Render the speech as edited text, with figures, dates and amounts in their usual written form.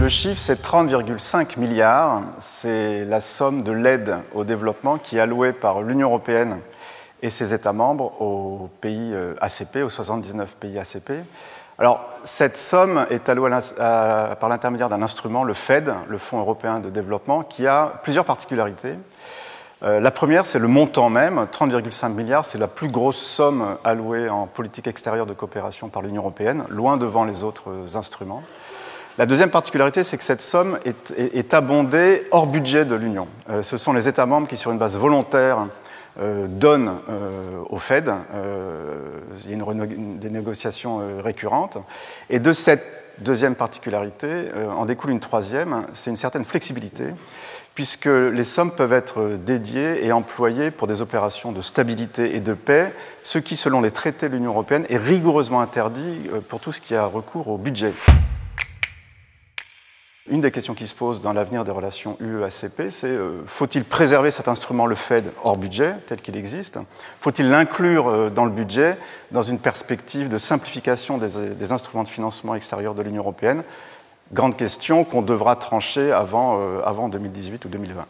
Le chiffre, c'est 30,5 milliards. C'est la somme de l'aide au développement qui est allouée par l'Union européenne et ses États membres aux pays ACP, aux 79 pays ACP. Alors, cette somme est allouée par l'intermédiaire d'un instrument, le FED, le Fonds européen de développement, qui a plusieurs particularités. La première, c'est le montant même, 30,5 milliards, c'est la plus grosse somme allouée en politique extérieure de coopération par l'Union européenne, loin devant les autres instruments. La deuxième particularité, c'est que cette somme est abondée hors budget de l'Union. Ce sont les États membres qui, sur une base volontaire, donnent au FED. Il y a des négociations récurrentes. Et de cette deuxième particularité, en découle une troisième, c'est une certaine flexibilité, puisque les sommes peuvent être dédiées et employées pour des opérations de stabilité et de paix, ce qui, selon les traités de l'Union européenne, est rigoureusement interdit pour tout ce qui a recours au budget. Une des questions qui se pose dans l'avenir des relations UE-ACP, c'est faut-il préserver cet instrument, le FED, hors budget, tel qu'il existe? Faut-il l'inclure dans le budget, dans une perspective de simplification des instruments de financement extérieur de l'Union européenne? Grande question qu'on devra trancher avant 2018 ou 2020.